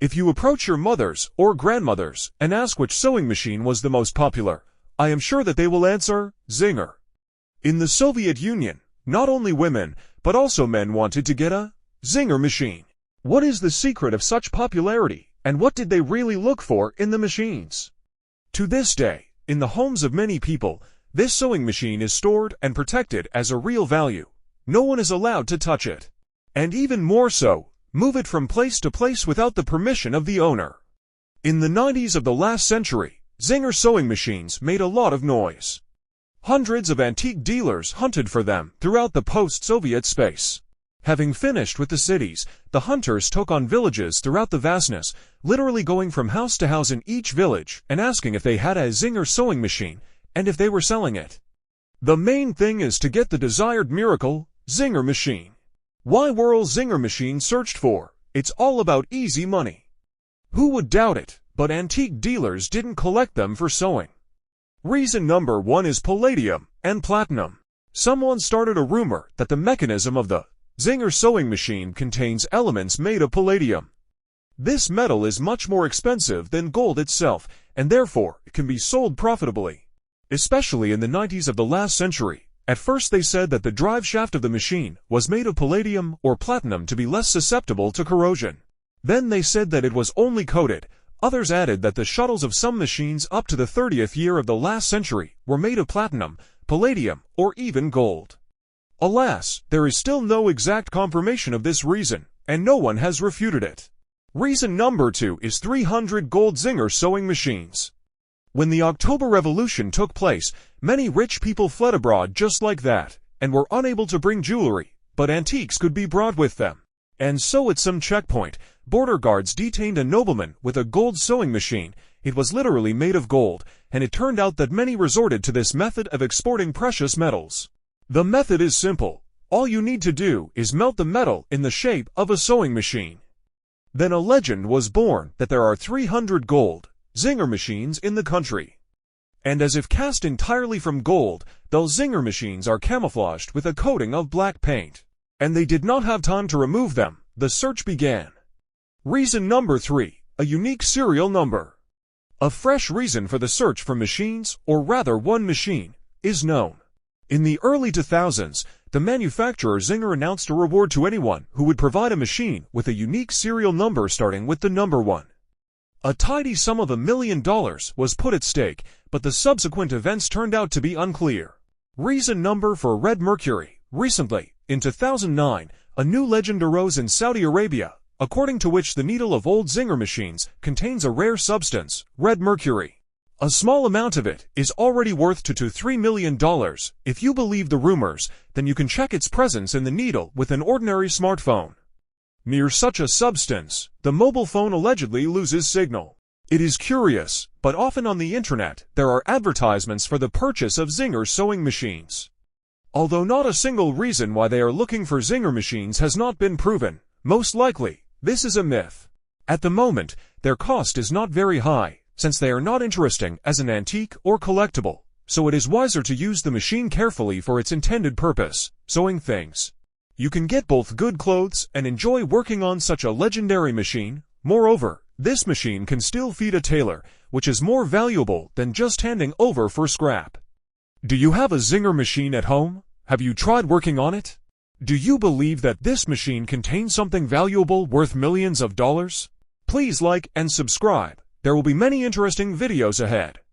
If you approach your mothers or grandmothers and ask which sewing machine was the most popular, I am sure that they will answer, Zinger. In the Soviet Union, not only women, but also men wanted to get a Zinger machine. What is the secret of such popularity, and what did they really look for in the machines? To this day, in the homes of many people, this sewing machine is stored and protected as a real value. No one is allowed to touch it. And even more so, move it from place to place without the permission of the owner. In the 90s of the last century, Zinger sewing machines made a lot of noise. Hundreds of antique dealers hunted for them throughout the post-Soviet space. Having finished with the cities, the hunters took on villages throughout the vastness, literally going from house to house in each village and asking if they had a Zinger sewing machine and if they were selling it. The main thing is to get the desired miracle, Zinger machine. Why were all Zinger machines searched for? It's all about easy money. Who would doubt it? But antique dealers didn't collect them for sewing. Reason number 1 is palladium and platinum. Someone started a rumor that the mechanism of the Zinger sewing machine contains elements made of palladium. This metal is much more expensive than gold itself, and therefore it can be sold profitably. Especially in the 90s of the last century, at first they said that the drive shaft of the machine was made of palladium or platinum to be less susceptible to corrosion. Then they said that it was only coated. Others added that the shuttles of some machines up to the 30th year of the last century were made of platinum, palladium, or even gold. Alas, there is still no exact confirmation of this reason, and no one has refuted it. Reason number 2 is 300 gold Zinger sewing machines. When the October Revolution took place, many rich people fled abroad just like that, and were unable to bring jewelry, but antiques could be brought with them. And so at some checkpoint, border guards detained a nobleman with a gold sewing machine. It was literally made of gold, and it turned out that many resorted to this method of exporting precious metals. The method is simple. All you need to do is melt the metal in the shape of a sewing machine. Then a legend was born that there are 300 gold Zinger machines in the country. And as if cast entirely from gold, those Zinger machines are camouflaged with a coating of black paint. And they did not have time to remove them. The search began. Reason number 3, a unique serial number. A fresh reason for the search for machines, or rather one machine, is known. In the early 2000s, the manufacturer Zinger announced a reward to anyone who would provide a machine with a unique serial number starting with the number 1. A tidy sum of $1 million was put at stake, but the subsequent events turned out to be unclear. Reason number for red mercury. Recently, in 2009, a new legend arose in Saudi Arabia, according to which the needle of old Zinger machines contains a rare substance, red mercury. A small amount of it is already worth $2 to $3 million. If you believe the rumors, then you can check its presence in the needle with an ordinary smartphone. Near such a substance, the mobile phone allegedly loses signal. It is curious, but often on the internet, there are advertisements for the purchase of Zinger sewing machines. Although not a single reason why they are looking for Zinger machines has not been proven, most likely, this is a myth. At the moment, their cost is not very high, since they are not interesting as an antique or collectible, so it is wiser to use the machine carefully for its intended purpose, sewing things. You can get both good clothes and enjoy working on such a legendary machine. Moreover, this machine can still feed a tailor, which is more valuable than just handing over for scrap. Do you have a Zinger machine at home? Have you tried working on it? Do you believe that this machine contains something valuable worth millions of dollars? Please like and subscribe. There will be many interesting videos ahead.